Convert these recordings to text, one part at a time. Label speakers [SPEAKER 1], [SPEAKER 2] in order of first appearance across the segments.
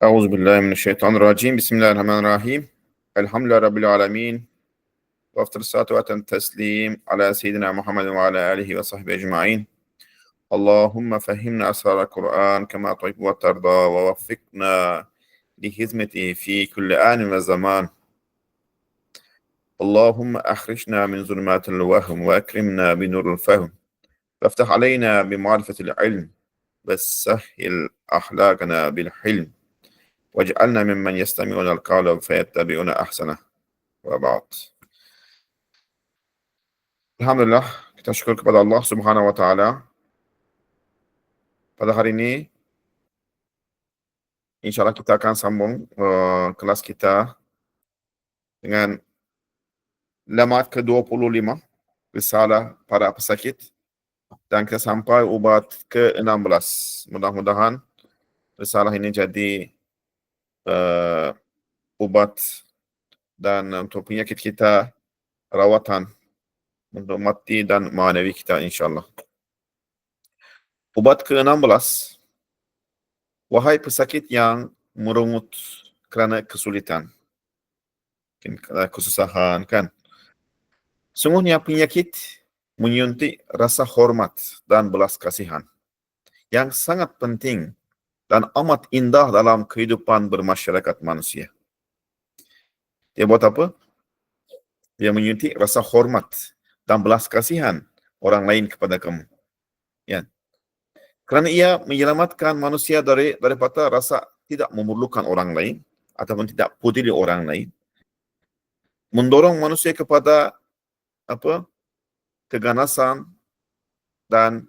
[SPEAKER 1] Euzubillahimineşşeytanirracim. Bismillahirrahmanirrahim. Elhamdülillahi Rabbil alemin. Ve after salatu ve teslim ala seyyidina Muhammed ve ala alihi ve sahbihi ecma'in. Allahümme fehimna esrar Kur'an kema tuhibbu ve terda ve vaffikna li hizmeti fi kulli anin ve zaman. Allahümme ahrişna min zulmatil vahm ve ekrimna bi nuril fehm. Feftah aleyna bi marifetil ilm ve sahhil ahlakana bil hilm. وَاجْعَلْنَا مِمَّنْ يَسْتَمِعُونَ الْقَوْلَ فَيَتَّبِعُونَ أَحْسَنَهُ ve ba'd. Alhamdulillah, kita syukur kepada Allah Subhanahu wa taala. Pada hari ini insyaallah kita akan sambung kelas kita dengan lamat ke-25 risalah para pesakit, dan kita sampai ubat ke-16. Mudah-mudahan risalah ini jadi ubat dan untuk penyakit kita rawatan untuk mati dan manawi kita insyaAllah. Ubat ke-16. Wahai pesakit yang merungut kerana kesulitan, kerana kesusahan kan. Sungguhnya penyakit menyuntik rasa hormat dan belas kasihan yang sangat penting dan amat indah dalam kehidupan bermasyarakat manusia. Dia buat apa? Dia menyuntik rasa hormat dan belas kasihan orang lain kepada kamu. Ya. Kerana ia menyelamatkan manusia daripada rasa tidak memerlukan orang lain ataupun tidak peduli orang lain. Mendorong manusia kepada keganasan dan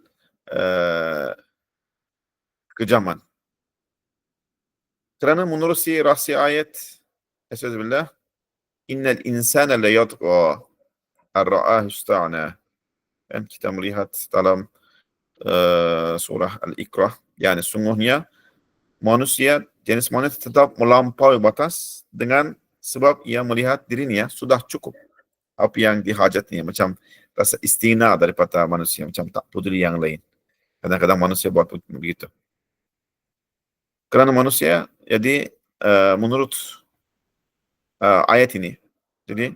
[SPEAKER 1] kejaman. Kerana menerusi rahsia ayat Astagfirullah, innal insana la yatgha ar-ra'ahu ista'na. Dan kita melihat dalam surah Al-Iqrah, yani sungguhnya manusia, jenis manusia tetap melampaui batas dengan sebab ia melihat dirinya sudah cukup apa yang dihajatnya, macam rasa istina daripada manusia, macam tak peduli yang lain. Kadang-kadang manusia buat begitu. Kerana manusia, jadi menurut ayat ini, jadi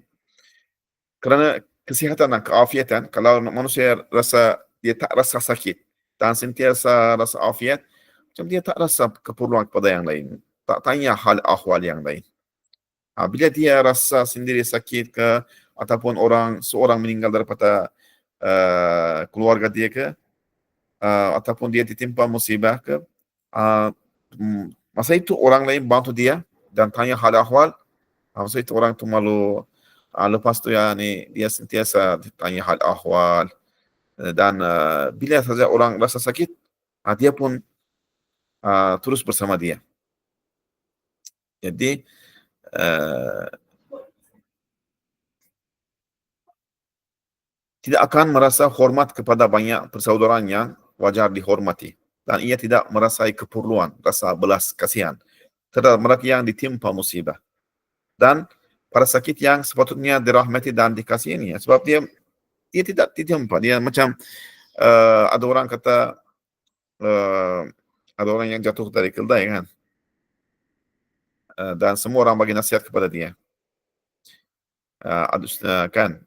[SPEAKER 1] kerana kesihatan dan keafiatan, kalau manusia rasa dia tak rasa sakit dan sentiasa rasa afiat, macam dia tak rasa keperluan kepada yang lain, tak tanya hal ahwal yang lain. Bila dia rasa sendiri sakit ke, ataupun seorang meninggal daripada keluarga dia ke, ataupun dia ditimpa musibah ke, masa itu orang lain bantu dia dan tanya hal ahwal, masa itu orang tu malu. Lepas tu dia sentiasa ditanya hal ahwal, dan bila saja orang rasa sakit, dia pun terus bersama dia. Jadi tidak akan merasa hormat kepada banyak persaudaraan yang wajar dihormati, dan ia tidak merasai keperluan, rasa belas kasihan terhadap mereka yang ditimpa musibah dan para sakit yang sepatutnya dirahmati dan dikasihi, sebab dia tidak ditimpa. Dia macam ada orang kata, ada orang yang jatuh dari keldai kan, dan semua orang bagi nasihat kepada dia, kan,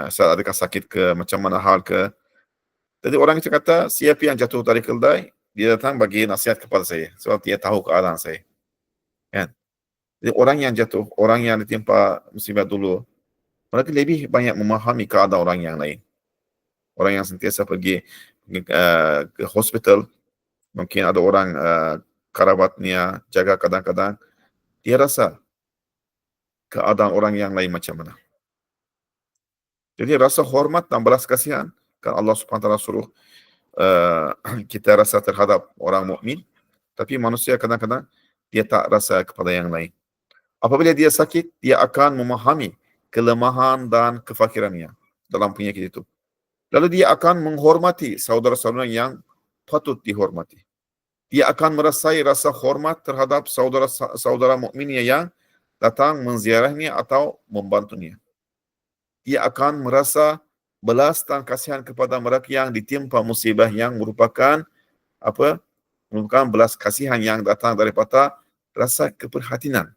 [SPEAKER 1] saat adakah sakit ke, macam mana hal ke. Jadi orang itu kata, siapa yang jatuh dari keldai, dia datang bagi nasihat kepada saya, sebab dia tahu keadaan saya, kan. Jadi orang yang jatuh, orang yang ditimpa musibah dulu, mereka lebih banyak memahami keadaan orang yang lain. Orang yang sentiasa pergi ke hospital, mungkin ada orang kerabatnya jaga, kadang-kadang dia rasa keadaan orang yang lain macam mana. Jadi rasa hormat dan belas kasihan, kan Allah Subhanahu wa taala suruh kita rasa terhadap orang mukmin, tapi manusia kadang-kadang dia tak rasa kepada yang lain. Apabila dia sakit, dia akan memahami kelemahan dan kefakirannya dalam penyakit itu. Lalu dia akan menghormati saudara-saudara yang patut dihormati. Dia akan merasai rasa hormat terhadap saudara-saudara mukminnya yang datang menziarahnya atau membantunya. Dia akan merasa belas dan kasihan kepada mereka yang ditimpa musibah yang merupakan merupakan belas kasihan yang datang daripada rasa keprihatinan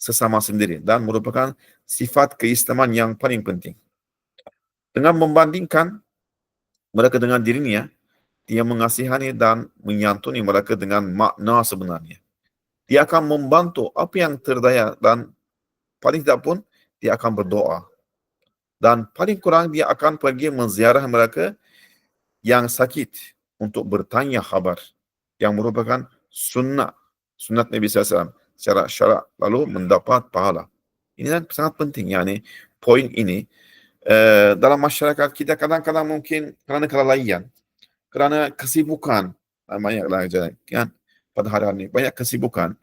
[SPEAKER 1] sesama sendiri dan merupakan sifat keistimewaan yang paling penting. Dengan membandingkan mereka dengan dirinya, dia mengasihani dan menyantuni mereka dengan makna sebenarnya. Dia akan membantu apa yang terdaya dan paling tidak pun dia akan berdoa. Dan paling kurang dia akan pergi menziarah mereka yang sakit untuk bertanya khabar yang merupakan sunat Nabi SAW secara syarak lalu mendapat pahala. Ini kan sangat penting, yani poin ini dalam masyarakat kita kadang-kadang mungkin kerana kelalaian, kerana kesibukan, banyaklah kan pada hari-hari ini banyak kesibukan,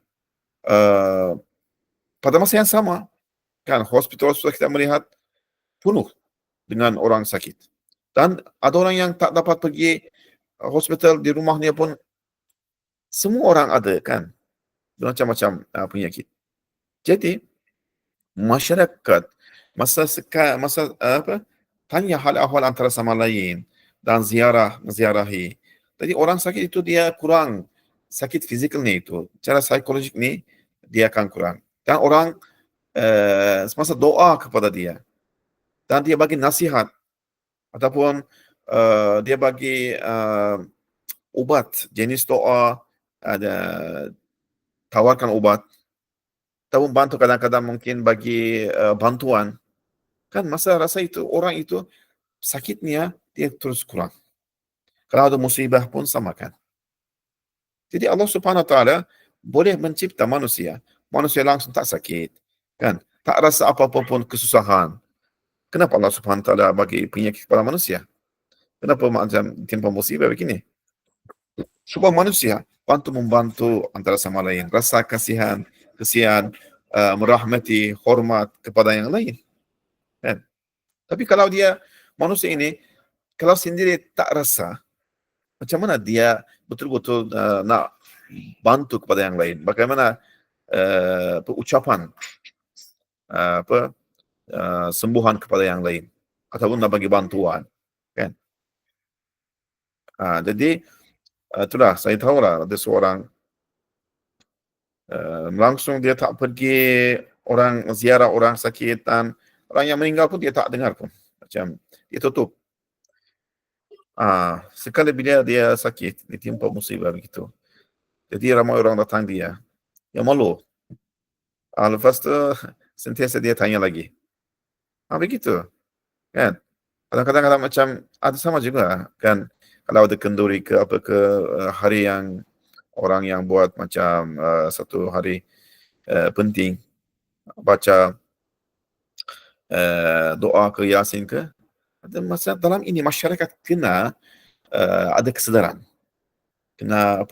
[SPEAKER 1] pada masa yang sama kan hospital-hospital kita melihat penuh dengan orang sakit. Dan ada orang yang tak dapat pergi hospital, di rumahnya pun semua orang ada kan macam-macam penyakit. Jadi masyarakat tanya hal ahwal antara sama lain dan ziarahi. Jadi orang sakit itu dia kurang sakit fizikalnya, itu cara psikologik ni dia akan kurang. Dan orang semasa doa kepada dia dan dia bagi nasihat ataupun dia bagi ubat, jenis doa, ada tawarkan ubat, ataupun bantu kadang-kadang mungkin bagi bantuan. Kan masa rasa itu orang itu sakitnya dia terus kurang. Kalau ada musibah pun sama kan. Jadi Allah Subhanahu Wa Taala boleh mencipta manusia langsung tak sakit, kan? Tak rasa apa-apa pun kesusahan. Kenapa Allah Subhanahu Wa Taala bagi penyakit kepada manusia? Kenapa macam timpa musibah begini? Supaya manusia membantu antara sama lain, rasa kasihan, merahmati, hormat kepada yang lain. Kan? Tapi kalau dia manusia ini kalau sendiri tak rasa, macam mana dia betul-betul nak bantu kepada yang lain? Bagaimana ucapan sembuhan kepada yang lain ataupun nak bagi bantuan, kan? Jadi itulah saya tahulah ada seorang langsung dia tak pergi orang ziarah orang sakit, dan orang yang meninggal pun dia tak dengar pun, macam dia tutup. Sekali bila dia sakit, ditimpa musibah begitu, jadi ramai orang datang dia malu. Lepas tu sentiasa dia tanya lagi. Begitu kan. Kadang-kadang macam ada sama juga kan, kalau ada kenduri ke apa ke hari yang orang yang buat macam satu hari penting, baca doa ke Yasin ke, ada masa dalam ini masyarakat kena ada kesedaran, kena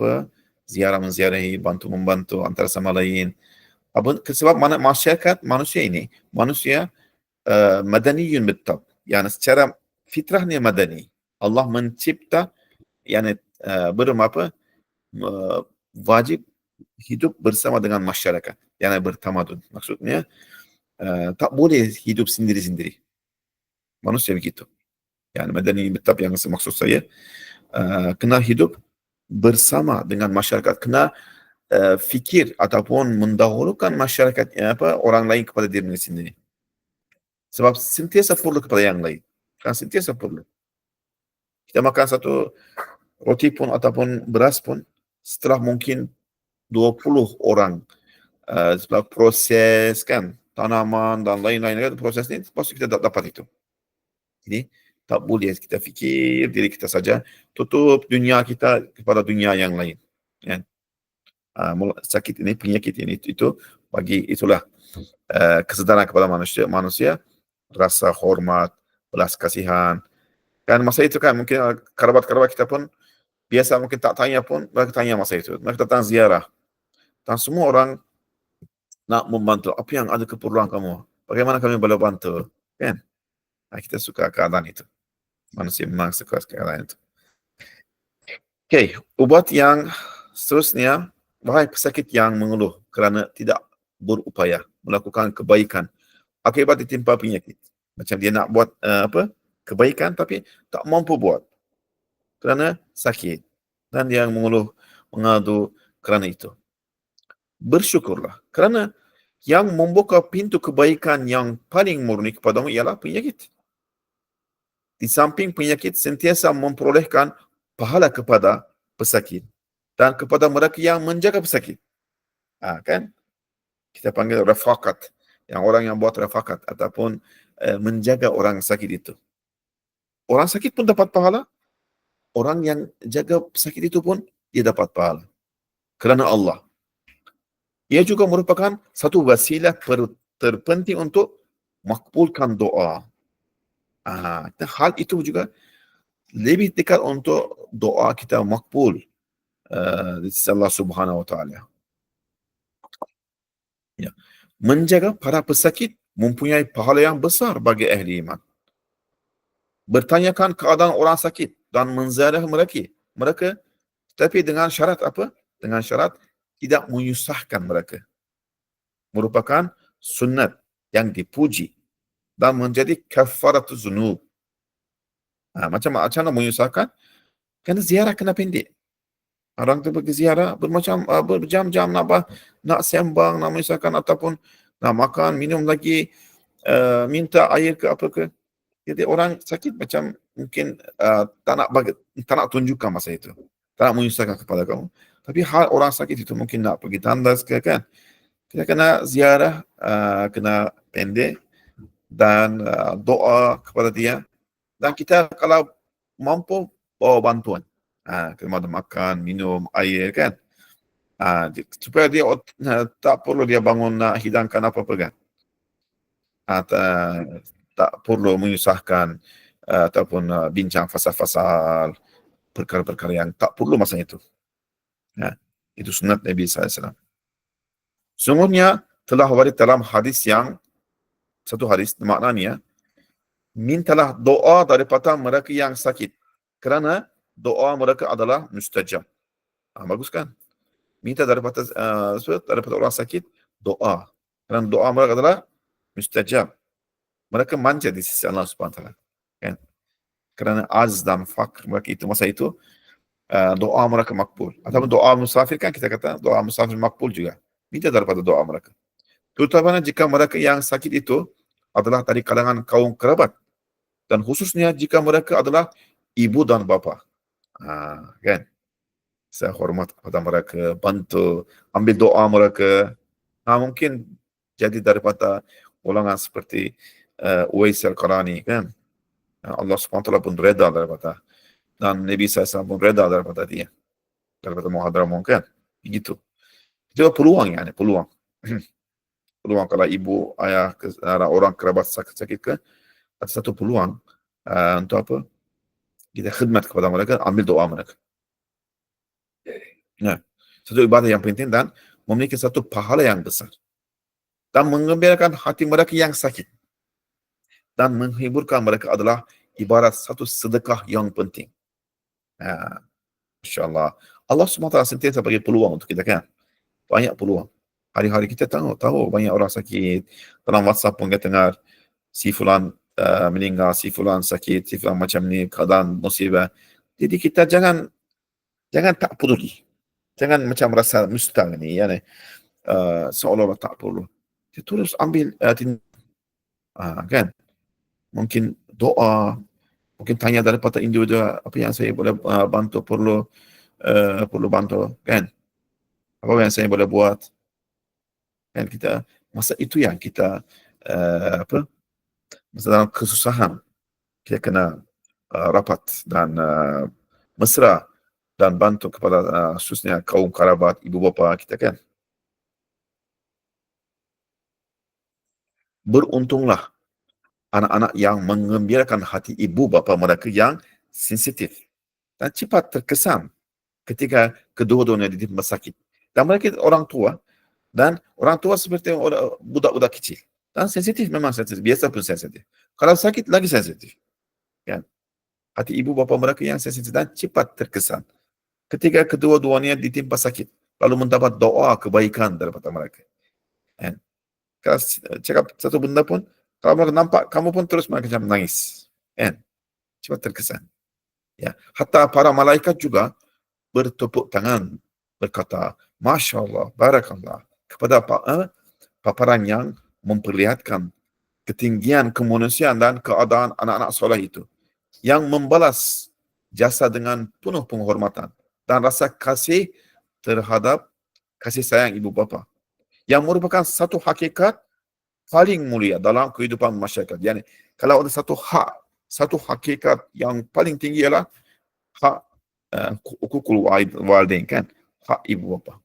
[SPEAKER 1] menziarahi, membantu antara sama lain. Sebab masyarakat manusia ini manusia madaniyun betab, yani secara fitrahnya madani. Allah mencipta yani wajib hidup bersama dengan masyarakat, yani bertamadun. Maksudnya tak boleh hidup sendiri-sendiri. Manusia begitu. Yani madani betab yang maksud saya kena hidup bersama dengan masyarakat, kena fikir ataupun mendahulukan masyarakat orang lain kepada diri sendiri. Sebab sentiasa perlu kepada yang lain. Kan sentiasa perlu. Kita makan satu roti pun ataupun beras pun, setelah mungkin 20 orang setelah proses kan, tanaman dan lain-lain kan, proses ni pasti kita dapat itu. Jadi tak boleh kita fikir diri kita saja, tutup dunia kita kepada dunia yang lain. Kan? Sakit ini, penyakit ini itu bagi itulah kesedaran kepada manusia, rasa hormat, belas kasihan. Kan masa itu kan mungkin kerabat-kerabat kita pun biasa mungkin tak tanya pun, mereka tanya masa itu. Mereka datang ziarah. Dan semua orang nak membantu. Apa yang ada keperluan kamu? Bagaimana kami boleh bantu? Kan? Kita suka keadaan itu. Manusia memang suka keadaan itu. Okey, ubat yang seterusnya, wahai pesakit yang mengeluh kerana tidak berupaya melakukan kebaikan akibat ditimpa penyakit. Macam dia nak buat kebaikan tapi tak mampu buat kerana sakit. Dan dia mengeluh, mengadu kerana itu. Bersyukurlah. Kerana yang membuka pintu kebaikan yang paling murni kepadamu ialah penyakit. Di samping penyakit sentiasa memperolehkan pahala kepada pesakit dan kepada mereka yang menjaga pesakit. Kan? Kita panggil rafakat. Yang orang yang buat rafakat ataupun menjaga orang sakit itu. Orang sakit pun dapat pahala. Orang yang jaga pesakit itu pun dia dapat pahala. Kerana Allah. Ia juga merupakan satu wasilah terpenting untuk makbulkan doa. Hal itu juga lebih dekat untuk doa kita makbul di sisi Allah Subhanahu Wa Taala. Ya. Menjaga para pesakit mempunyai pahala yang besar bagi ahli iman. Bertanyakan keadaan orang sakit dan menziarah mereka, tapi dengan syarat apa? Dengan syarat tidak menyusahkan mereka. Merupakan sunnat yang dipuji dan menjadi kafaratuz zunub. Macam mana menyusahkan? Kerana ziarah kena pendek. Orang tu pergi ziarah berjam-jam nak sembang, nak menyusahkan ataupun nak makan, minum lagi, minta air ke apa ke. Jadi orang sakit macam mungkin tak nak tunjukkan masa itu. Tak nak menyusahkan kepada kamu. Tapi hal orang sakit itu mungkin nak pergi tandas ke kan. Kita kena ziarah, kena pendek dan doa kepada dia. Dan kita kalau mampu bawa bantuan. Kena makan, minum, air kan. Supaya dia tak perlu dia bangun nak hidangkan apa-apa kan. Tak perlu menyusahkan ataupun bincang fasal-fasal perkara-perkara yang tak perlu masa itu. Itu sunat Nabi SAW. Sungguhnya telah warid dalam hadis yang satu hadis maknanya mintalah doa daripada mereka yang sakit kerana doa mereka adalah mustajab. Bagus kan? Minta daripada orang sakit doa kerana doa mereka adalah mustajab. Mereka manja di sisi Allah Subhanahu Wa Taala. Kan? Kerana azz dan fakr mereka itu masa itu doa mereka makbul. Ataupun doa musafir kan kita kata doa musafir makbul juga. Minta daripada doa mereka. Terutamanya jika mereka yang sakit itu adalah dari kalangan kaum kerabat. Dan khususnya jika mereka adalah ibu dan bapa. Kan? Saya hormat kepada mereka, bantu, ambil doa mereka. Mungkin jadi daripada golongan seperti Uwais Al-Qarani kan. Allah SWT pun reda daripada dan Nabi SAW pun reda daripada dia. Daripada Muhadramun kan. Begitu. Itu peluang yani, peluang. Peluang kalau ibu, ayah, orang kerabat sakit ke, ada satu peluang untuk apa? Kita khidmat kepada mereka, ambil doa mereka. Satu ibadah yang penting dan memiliki satu pahala yang besar. Dan mengembirakan hati mereka yang sakit. Dan menghiburkan mereka adalah ibarat satu sedekah yang penting. InsyaAllah. Allah SWT sentiasa bagi peluang untuk kita kan. Banyak peluang. Hari-hari kita tahu banyak orang sakit. Dalam WhatsApp pun kita dengar si fulan meninggal, si fulan sakit, si fulan macam ni, keadaan musibah. Jadi kita jangan tak peduli. Jangan macam rasa mustang ni, yani, seolah-olah tak perlu. Kita terus ambil kan. Mungkin doa, mungkin tanya daripada individu apa yang saya boleh bantu, perlu bantu kan. Apa yang saya boleh buat. Dan kita masa itu yang kita masa dalam kesusahan kita kena rapat dan mesra dan bantu kepada khususnya kaum kerabat, ibu bapa kita kan. Beruntunglah anak-anak yang mengembirakan hati ibu bapa mereka yang sensitif dan cepat terkesan ketika kedua-duanya ditimpa sakit. Dan mereka orang tua dan orang tua seperti budak-budak kecil. Dan sensitif memang sensitif, biasa pun sensitif. Kalau sakit lagi sensitif. Kan? Hati ibu bapa mereka yang sensitif dan cepat terkesan ketika kedua-duanya ditimpa sakit, lalu mendapat doa kebaikan daripada mereka. Kan? Kalau cakap satu benda pun, kalau mereka nampak, kamu pun terus macam menangis. Kan? Cepat terkesan. Ya. Hatta para malaikat juga bertepuk tangan berkata, Masya Allah, Barakallah, kepada paparan yang memperlihatkan ketinggian kemanusiaan dan keadaan anak-anak soleh itu, yang membalas jasa dengan penuh penghormatan dan rasa kasih terhadap kasih sayang ibu bapa, yang merupakan satu hakikat paling mulia dalam kehidupan masyarakat. Yani, kalau ada satu hak, satu hakikat yang paling tinggi ialah hak hukukul walidain, kan? Hak ibu bapa.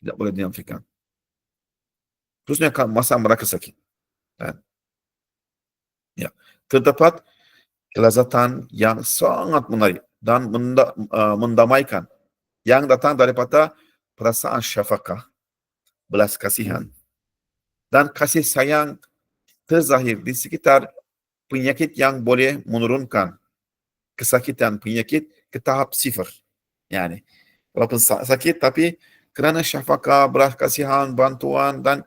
[SPEAKER 1] Tidak boleh dinafikan. Khususnya masa mereka sakit. Kan? Ya. Terdapat kelezatan yang sangat menarik dan mendamaikan yang datang daripada perasaan syafaqah, belas kasihan, dan kasih sayang terzahir di sekitar penyakit yang boleh menurunkan kesakitan penyakit ke tahap sifar. Yani, walaupun sakit, tapi kerana syafaqah, belas kasihan, bantuan, dan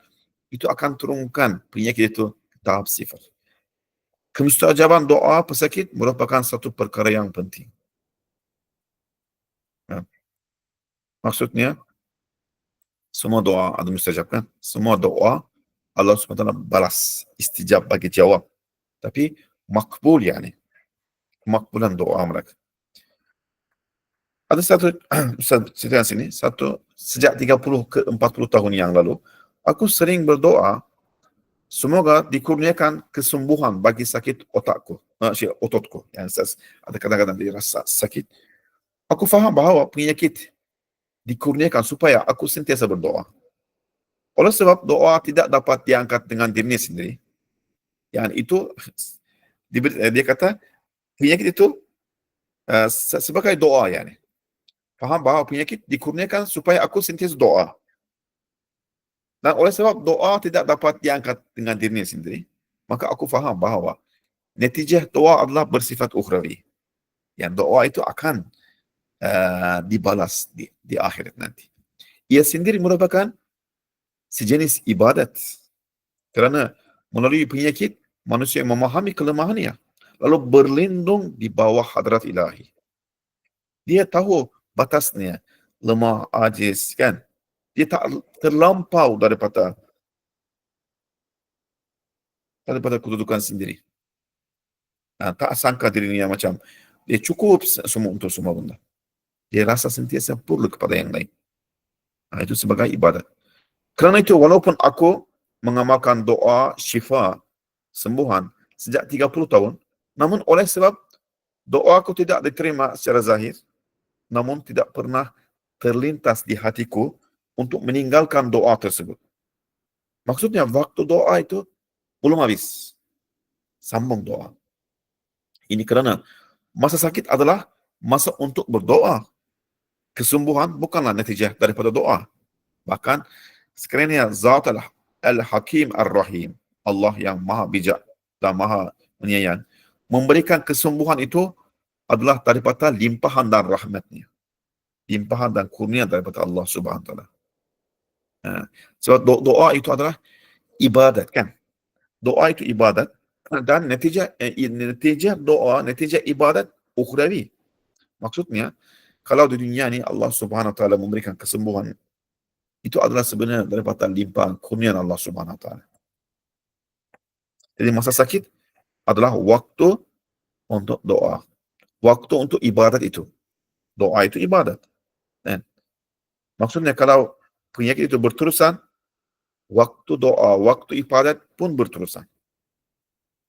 [SPEAKER 1] itu akan turunkan penyakit itu ke tahap sifar. Kemustajaban doa pesakit merupakan satu perkara yang penting. Ya. Maksudnya, semua doa ada mustajab, kan? Semua doa Allah SWT balas, istijab, bagi jawab. Tapi makbul, yani. Makbulan doa mereka. Ada satu cerita sini, sejak 30 ke 40 tahun yang lalu, aku sering berdoa, semoga dikurniakan kesembuhan bagi sakit otakku, ototku. Yang ada kadang-kadang dirasa sakit. Aku faham bahawa penyakit dikurniakan supaya aku sentiasa berdoa. Oleh sebab doa tidak dapat diangkat dengan dirinya sendiri. Yang itu, dia kata, penyakit itu sebagai doa, yani. Faham bahawa penyakit dikurniakan supaya aku sentiasa doa. Dan oleh sebab doa tidak dapat diangkat dengan dirinya sendiri, maka aku faham bahawa netijah doa adalah bersifat ukhrawi. Yang doa itu akan dibalas di akhirat nanti. Ia sendiri merupakan sejenis ibadat. Kerana melalui penyakit, manusia memahami kelemahannya, lalu berlindung di bawah hadrat ilahi. Dia tahu batasnya, lemah, ajiz, kan? Dia tak terlampau daripada kedudukan sendiri. Tak sangka dirinya macam dia cukup semua untuk semua benda. Dia rasa sentiasa perlu kepada yang lain. Itu sebagai ibadat. Kerana itu, walaupun aku mengamalkan doa syifa, sembuhan, sejak 30 tahun, namun oleh sebab doa aku tidak diterima secara zahir, namun tidak pernah terlintas di hatiku untuk meninggalkan doa tersebut. Maksudnya, waktu doa itu belum habis. Sambung doa. Ini kerana masa sakit adalah masa untuk berdoa. Kesembuhan bukanlah netijah daripada doa. Bahkan, sekiranya Zat Al-Hakim Ar-Rahim, Allah yang maha bijak dan maha penyayang, memberikan kesembuhan itu adalah daripada limpahan dan rahmatnya. Limpahan dan kurnia daripada Allah Subhanahu Wa Taala. Sebab doa itu adalah ibadat, kan? Doa itu ibadat, dan netijah doa, netijah ibadat ukhrawi. Maksudnya, kalau di dunia ni Allah Subhanahu Wa Taala memberikan kesembuhan, itu adalah sebenarnya daripada limpahan kurnia Allah Subhanahu Wa Taala. Jadi masa sakit adalah waktu untuk doa, waktu untuk ibadat itu. Doa itu ibadat. Maksudnya, kalau penyakit itu berterusan, waktu doa, waktu ibadat pun berterusan.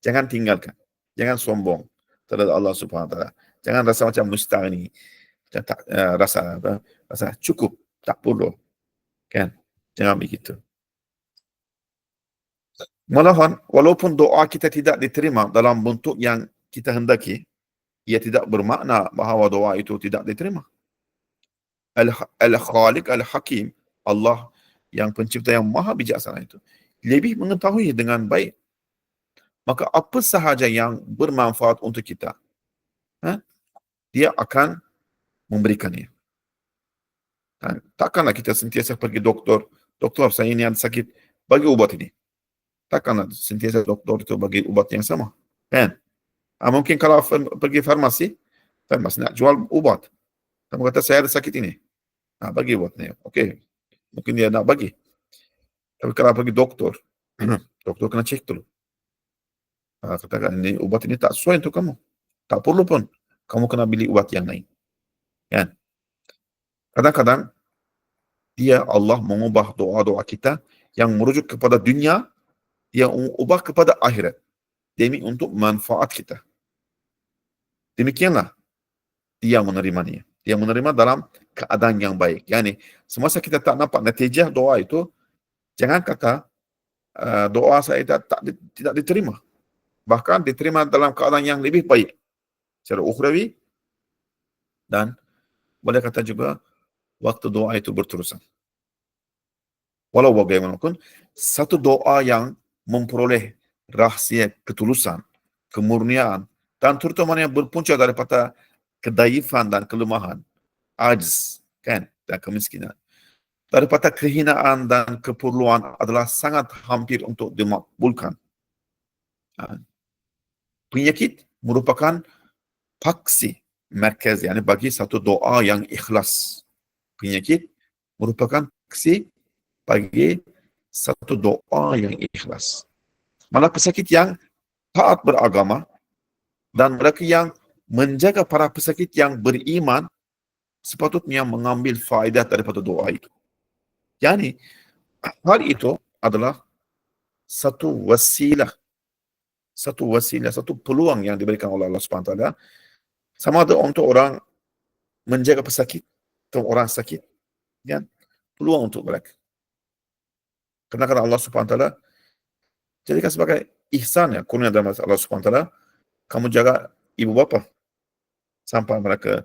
[SPEAKER 1] Jangan tinggalkan, jangan sombong terhadap Allah Subhanahu Wa Taala. Jangan rasa macam musta'ni, rasa cukup, tak perlu, kan? Jangan begitu. Malahan, walaupun doa kita tidak diterima dalam bentuk yang kita hendaki, ia tidak bermakna bahawa doa itu tidak diterima. Al-Khaliq Al-Hakim, Allah yang pencipta yang maha bijaksana itu, lebih mengetahui dengan baik. Maka apa sahaja yang bermanfaat untuk kita, dia akan memberikannya. Takkanlah kita sentiasa pergi doktor, saya ini ada sakit, bagi ubat ini. Takkanlah sentiasa doktor itu bagi ubat yang sama, kan? Mungkin kalau pergi farmasi nak jual ubat, kamu kata saya ada sakit ini, bagi obatnya. Okey, mungkin dia nak bagi. Tapi kalau pergi doktor, doktor kena cek dulu. Katakan ini ubat ini tak sesuai untuk kamu. Tak perlu pun kamu kena beli ubat yang lain. Kan? Kadang-kadang dia Allah mengubah doa-doa kita yang merujuk kepada dunia, dia ubah kepada akhirat demi untuk manfaat kita. Demikianlah dia menerimanya. Dia menerima dalam keadaan yang baik. Yani semasa kita tak nampak natijah doa itu, jangan kata doa saya tidak diterima. Bahkan diterima dalam keadaan yang lebih baik secara ukhrawi, dan boleh kata juga waktu doa itu berterusan. Walau bagaimanapun, satu doa yang memperoleh rahsia ketulusan, kemurnian, dan terutama yang berpunca daripada kedaifan dan kelemahan, ajz, kan, dan kemiskinan, daripada kehinaan dan keperluan adalah sangat hampir untuk dimakbulkan. Penyakit merupakan paksi merkez, yani bagi satu doa yang ikhlas. Penyakit merupakan paksi bagi satu doa yang ikhlas. Malah pesakit yang taat beragama dan mereka yang menjaga para pesakit yang beriman sepatutnya mengambil faedah daripada doa itu. Yani hal itu adalah satu peluang yang diberikan oleh Allah Subhanahu Wa Taala, sama ada untuk orang menjaga pesakit atau orang sakit, ya, peluang untuk mereka. Karena Allah Subhanahu Wa Taala jadikan sebagai ihsan, ya, kurnia dari Allah Subhanahu Wa Taala, kamu jaga ibu bapa sampai mereka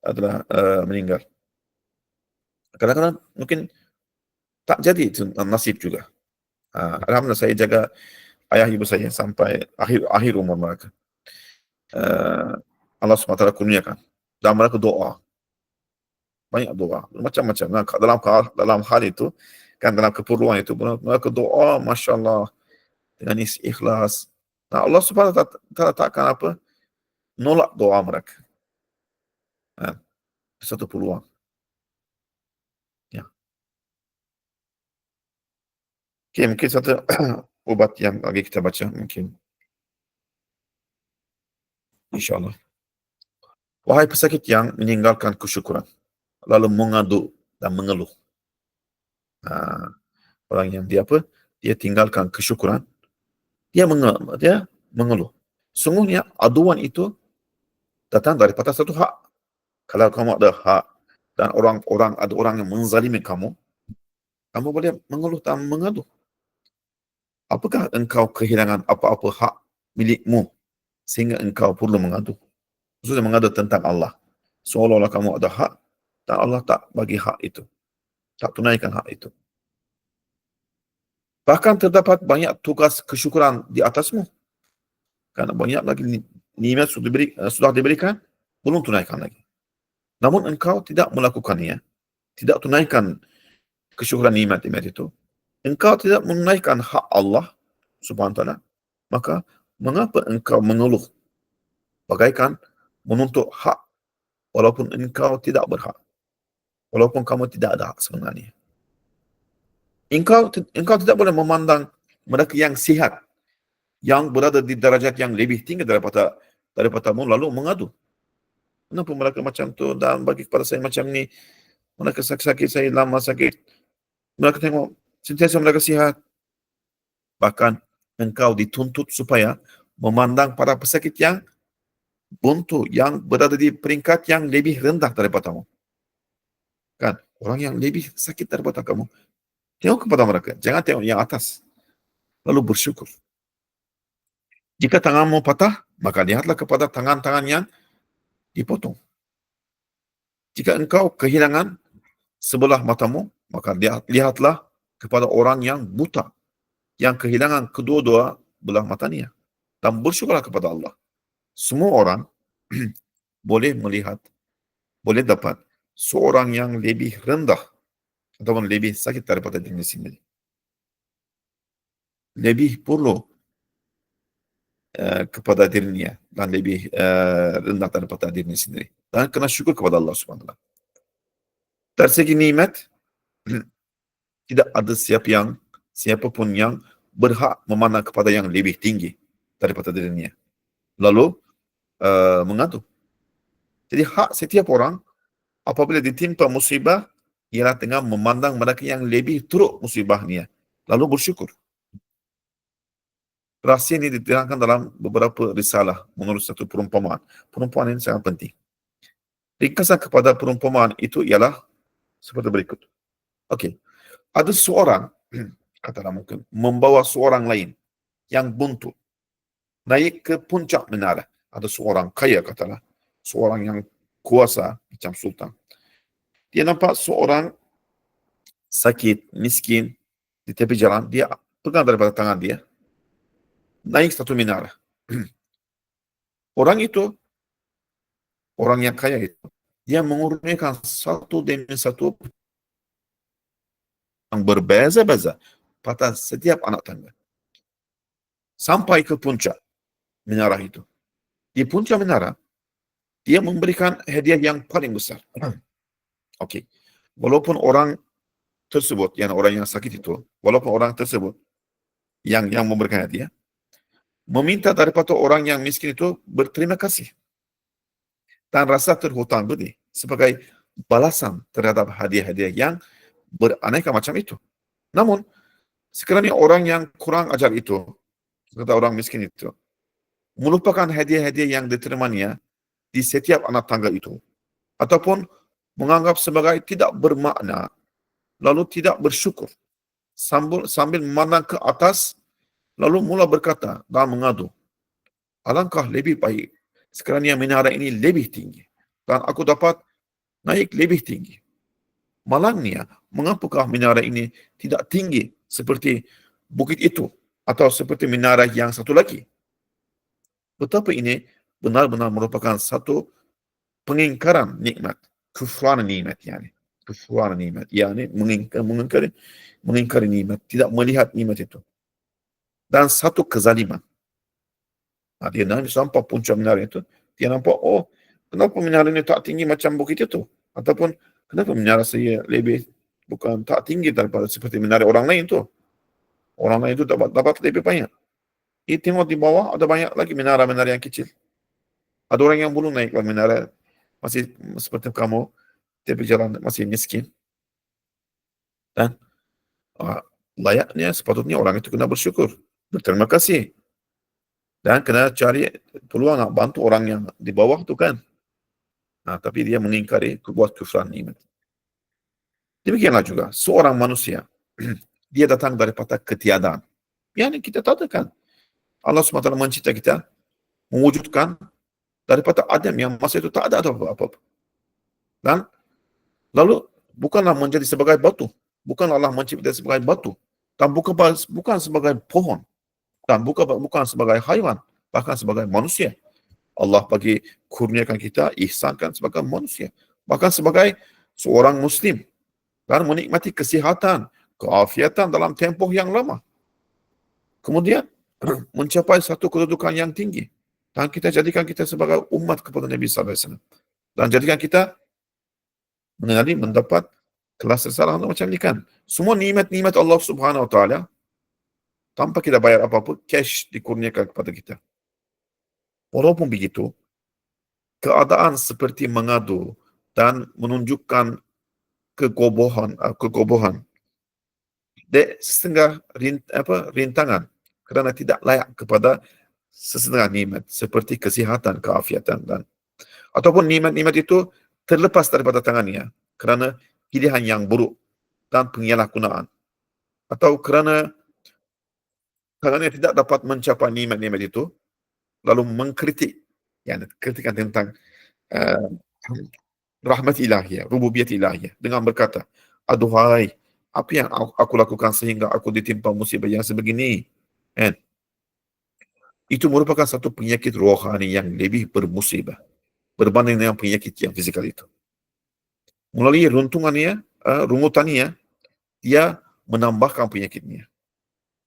[SPEAKER 1] adalah meninggal. Kadang-kadang mungkin tak jadi itu nasib juga. Alhamdulillah saya jaga ayah ibu saya sampai akhir umur mereka. Allah SWT kurniakan. Dan mereka doa. Banyak doa. Macam-macam. Dalam hal itu, kan dalam keperluan itu, mereka doa, Masya Allah, dengan ikhlas. Nah, Allah SWT takkan apa? Nolak doa mereka. Satu peluang. Ya. Okay, mungkin satu ubat yang lagi kita baca, mungkin. InsyaAllah. Wahai pesakit yang meninggalkan kesyukuran, lalu mengadu dan mengeluh. Orang yang dia tinggalkan kesyukuran, dia mengeluh. Sungguhnya aduan itu datang daripada satu hak. Kalau kamu ada hak dan ada orang yang menzalimi kamu, kamu boleh mengeluh dan mengadu. Apakah engkau kehilangan apa-apa hak milikmu sehingga engkau perlu mengadu? Khususnya mengadu tentang Allah. Seolah-olah kamu ada hak dan Allah tak bagi hak itu, tak tunaikan hak itu. Bahkan terdapat banyak tugas kesyukuran di atasmu. Karena banyak lagi nikmat sudah diberikan, belum tunaikan lagi. Namun engkau tidak melakukannya, tidak tunaikan kesyukuran nikmat-nikmat itu. Engkau tidak menunaikan hak Allah Subhanahu Wa Taala. Maka mengapa engkau mengeluh bagaikan menuntut hak walaupun engkau tidak berhak, walaupun kamu tidak ada hak sebenarnya. Engkau tidak boleh memandang mereka yang sihat, yang berada di darajat yang lebih tinggi daripadamu lalu mengadu. Kenapa mereka macam tu dan bagi kepada saya macam ni? Mereka sakit, saya lama sakit. Mereka tengok sentiasa mereka sihat. Bahkan engkau dituntut supaya memandang para pesakit yang buntu, yang berada di peringkat yang lebih rendah daripadamu. Kan? Orang yang lebih sakit daripada kamu. Tengok kepada mereka. Jangan tengok yang atas. Lalu bersyukur. Jika tanganmu patah, maka lihatlah kepada tangan-tangan yang dipotong. Jika engkau kehilangan sebelah matamu, maka lihatlah kepada orang yang buta, yang kehilangan kedua-dua belah matanya. Dan bersyukurlah kepada Allah. Semua orang boleh melihat, boleh dapat seorang yang lebih rendah ataupun lebih sakit daripada diri sendiri. Lebih perlu kepada dirinya dan lebih rendah daripada diri sendiri. Dan kena syukur kepada Allah SWT. Dari segi nikmat, tidak ada siapapun yang berhak memandang kepada yang lebih tinggi daripada dirinya. Lalu mengadu. Jadi hak setiap orang apabila ditimpa musibah ialah dengan memandang mereka yang lebih teruk musibahnya, lalu bersyukur. Rahsia ini diterangkan dalam beberapa risalah menurut satu perumpamaan. Perumpamaan ini sangat penting. Ringkasan kepada perumpamaan itu ialah seperti berikut. Okey, ada seorang, katalah mungkin, membawa seorang lain yang buntu naik ke puncak menara. Ada seorang kaya, katalah, seorang yang kuasa macam sultan. Dia nampak seorang sakit, miskin di tepi jalan, dia pegang daripada tangan dia, naik satu menara. Orang itu, orang yang kaya itu, dia mengurniakan satu demi satu yang berbeza-beza pada setiap anak tangga. Sampai ke puncak menara itu. Di puncak menara, dia memberikan hadiah yang paling besar. Okey. Walaupun orang tersebut, yang orang yang sakit itu, walaupun orang tersebut yang memberikan hadiah, meminta daripada orang yang miskin itu berterima kasih dan rasa terhutang budi sebagai balasan terhadap hadiah-hadiah yang beraneka macam itu. Namun, sekiranya orang yang kurang ajar itu, kata orang miskin itu, melupakan hadiah-hadiah yang diterimanya di setiap anak tangga itu, ataupun menganggap sebagai tidak bermakna, lalu tidak bersyukur, sambil memandang ke atas, lalu mula berkata dan mengadu, alangkah lebih baik sekiranya menara ini lebih tinggi dan aku dapat naik lebih tinggi. Malangnya, mengapakah menara ini tidak tinggi seperti bukit itu atau seperti menara yang satu lagi? Betapa ini benar-benar merupakan satu pengingkaran nikmat, kufran nikmat, kufran nikmat, mengingkari nikmat, tidak melihat nikmat itu, dan satu kezaliman. Dia naik sampai puncak menara itu, dia nampak, oh, kenapa menara ini tak tinggi macam bukit itu? Ataupun, kenapa menara saya bukan tak tinggi daripada seperti menara orang lain tu? Orang lain itu dapat lebih banyak. Dia tengok di bawah, ada banyak lagi menara-menara yang kecil. Ada orang yang belum naik menara, masih seperti kamu, tepi jalan masih miskin. Dan layaknya, sepatutnya orang itu kena bersyukur, berterima kasih. Dan kena cari peluang nak bantu orang yang di bawah tu kan. Tapi dia mengingkari buat kufran nikmat. Demikianlah juga seorang manusia, dia datang daripada ketiadaan. Yang kita tahu kan, Allah SWT mencipta kita, mewujudkan daripada Adam yang masa itu tak ada apa-apa. Dan lalu bukanlah menjadi sebagai batu, bukanlah Allah mencipta sebagai batu, dan bukan sebagai pohon, dan bukan sebagai haiwan, bahkan sebagai manusia. Allah bagi kurniakan kita, ihsankan sebagai manusia, bahkan sebagai seorang Muslim, dan menikmati kesihatan, keafiatan dalam tempoh yang lama. Kemudian mencapai satu kedudukan yang tinggi, dan kita jadikan kita sebagai umat kepada Nabi SAW, dan jadikan kita mendapat kelas sesalah macam ni kan. Semua nikmat-nikmat Allah Subhanahu Wa Taala tanpa kita bayar apa-apa, cash dikurniakan kepada kita. Walaupun begitu, keadaan seperti mengadu dan menunjukkan kegobohan setengah rintangan kerana tidak layak kepada sesetengah nikmat seperti kesihatan, keafiatan, dan ataupun nikmat-nikmat itu terlepas daripada tangannya kerana pilihan yang buruk dan penyalahgunaan, atau kerana tangannya tidak dapat mencapai nikmat-nikmat itu, lalu mengkritik, kritikan tentang rahmat ilahiyah, rububiyat ilahiyah, dengan berkata, aduhai, apa yang aku lakukan sehingga aku ditimpa musibah yang sebegini? Itu merupakan satu penyakit rohani yang lebih bermusibah berbanding dengan penyakit yang fizikal itu. Melalui rungutannya, dia menambahkan penyakitnya.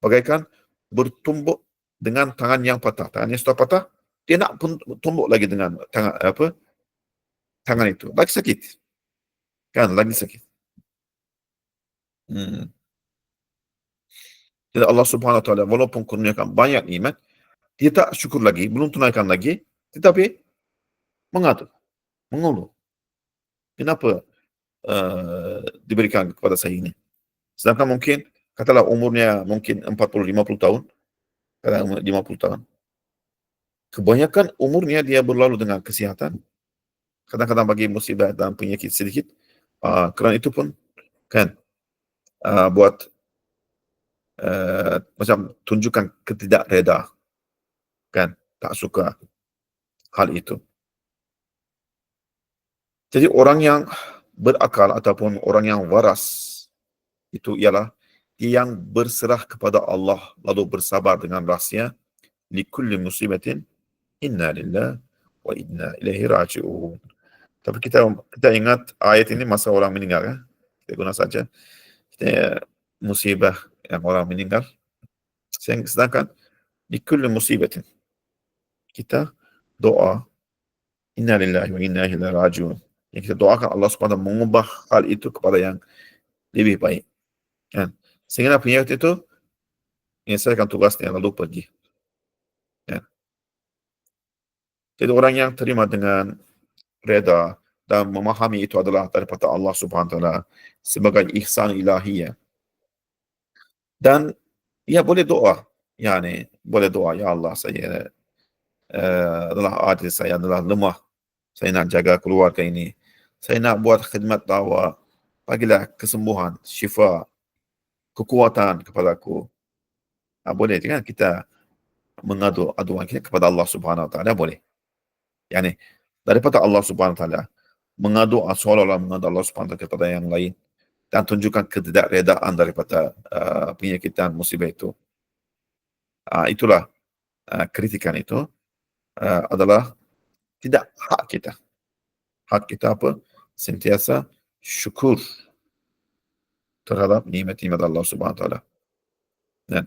[SPEAKER 1] Bagaikan bertumbuk dengan tangan yang patah. Tangan yang sudah patah, dia nak tumbuk lagi dengan tangan itu. Lagi sakit. Kan lagi sakit. Jadi Allah Subhanahu Wa Taala walaupun kurniakan banyak nikmat, dia tak syukur lagi, belum tunaikan lagi, tetapi mengadu, mengeluh. Kenapa diberikan kepada saya ini? Sedangkan mungkin, katalah umurnya mungkin 40-50 tahun, katalah umur 50 tahun. Kebanyakan umurnya dia berlalu dengan kesihatan, kadang-kadang bagi musibah dan penyakit sedikit, kerana itu pun kan buat macam tunjukkan ketidakreda, kan, tak suka hal itu. Jadi orang yang berakal ataupun orang yang waras itu ialah dia yang berserah kepada Allah lalu bersabar dengan rahsia likulli musibatin inna lillahi wa inna ilaihi raji'un. Tapi kita ingat ayat ini masa orang meninggal, ya. Kita guna saja. Kita musibah yang orang meninggal. Sedangkan likulli musibatin kita doa inna lillahi wa inna ilaihi raji'un. Yang kita doakan Allah SWT mengubah hal itu kepada yang lebih baik. Kan? Sehingga penyakit itu menyelesaikan tugasnya lalu pergi. Kan? Jadi orang yang terima dengan reda dan memahami itu adalah daripada Allah Subhanahu Wa Taala sebagai ihsan ilahiyah. Dan ia boleh doa, yani boleh doa, ya Allah, saya adalah adil, saya adalah lemah, saya nak jaga keluarga ini, saya nak buat khidmat dakwah, bagilah kesembuhan, syifa, kekuatan kepadaku. Boleh kan kita mengadu aduan kita kepada Allah Subhanahu Wa Taala, boleh. Yani daripada Allah Subhanahu Wa Taala mengadu seolah-olah mengadu Allah Subhanahu Wa Taala kepada yang lain dan tunjukkan ketidakredaan daripada penyakit dan musibah itu. Itulah kritikan itu adalah tidak hak kita. Hak kita apa? Sentiasa syukur terhadap nikmat-nikmat Allah Subhanahu Wa Taala. Dan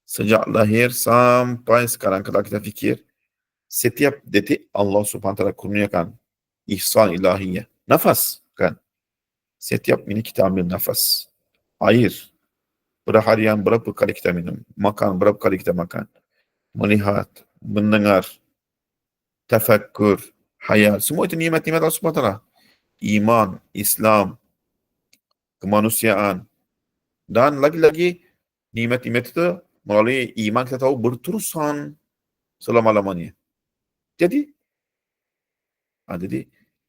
[SPEAKER 1] sejak lahir sampai sekarang kalau kita fikir, setiap detik Allah Subhanahu Wa Taala kurniakan ihsan ilahiyah. Nafas, kan? Setiap minit kita ambil nafas. Air. Berharian berapa kali kita minum. Makan berapa kali kita makan. Melihat, mendengar, tafakkur, hayal. Semua itu nikmat-nikmat Allah Subhanahu Wa Taala. Iman, Islam, kemanusiaan. Dan lagi-lagi nikmat-nikmat itu melalui iman kita tahu berterusan selama-lamanya. Jadi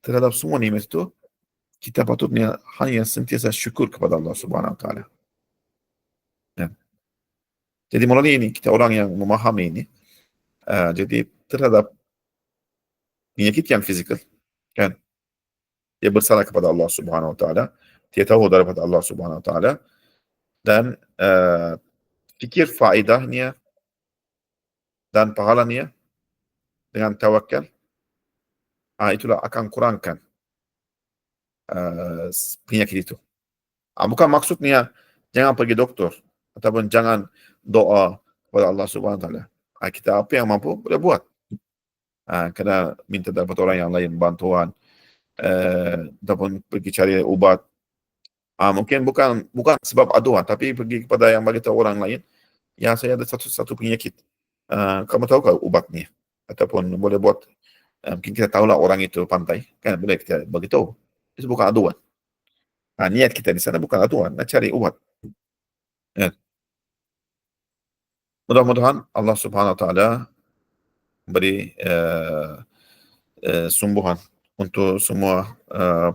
[SPEAKER 1] terhadap semua nikmat itu kita patutnya hanya sentiasa syukur kepada Allah Subhanahu Wa Taala. Ya. Jadi melalui ini kita orang yang memahami ini, jadi terhadap penyakit yang fizikal, kan, dia bersalah kepada Allah Subhanahu Wa Taala, dia tahu daripada Allah Subhanahu Wa Taala, dan fikir faedahnya dan pahalanya dengan tawakal, itulah akan kurangkan penyakit itu. Bukan maksudnya jangan pergi doktor ataupun jangan doa kepada Allah Subhanahu Wa Taala. Kita apa yang mampu boleh buat. Kena minta daripada orang yang lain bantuan, ataupun pergi cari ubat. Mungkin bukan sebab aduan, tapi pergi kepada yang bagi tahu orang lain, ya saya ada satu penyakit. Kamu tahu kah ubatnya? Ataupun boleh buat, mungkin kita tahulah orang itu pandai, kan boleh kita bagi tahu. Itu bukan aduan. Niat kita di sana bukan aduan, nak cari ubat. Ya. Mudah-mudahan Allah Subhanahu Wa Taala beri sembuhan untuk semua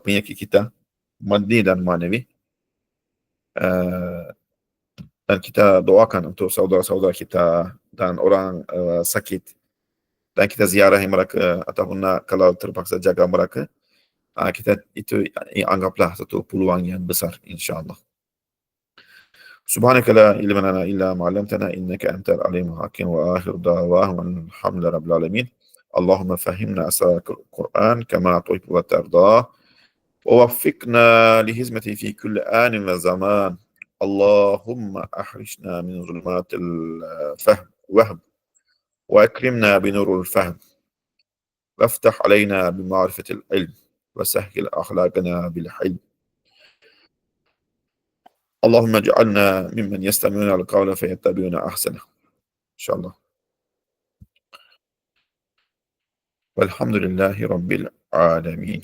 [SPEAKER 1] penyakit kita, maddi dan manawi. Dan kita doakan untuk saudara-saudara kita dan orang sakit, dan kita ziarahi mereka ataupun kalau terpaksa jaga mereka, kita itu anggaplah satu peluang yang besar, insyaAllah. Subhanaka la ilma lana illa ma 'allamtana innaka antal alimul hakim wa akhir da'wahum alhamdulillahi rabbil alamin. Allahumma fahimna asrar al-Quran kama tuhibbu wa tardah wa waffiqna lihizmati fi kulli anin wa zaman. Allahumma ahrishna min zulmatil fahm wahm wa akrimna binurul fahm waftah alayna bima'rifatil ilm وسهل أخلاقنا بالحلم. اللهم اجعلنا ممن يستمعون القول فيتبعون أحسنه إن شاء الله. والحمد لله رب العالمين.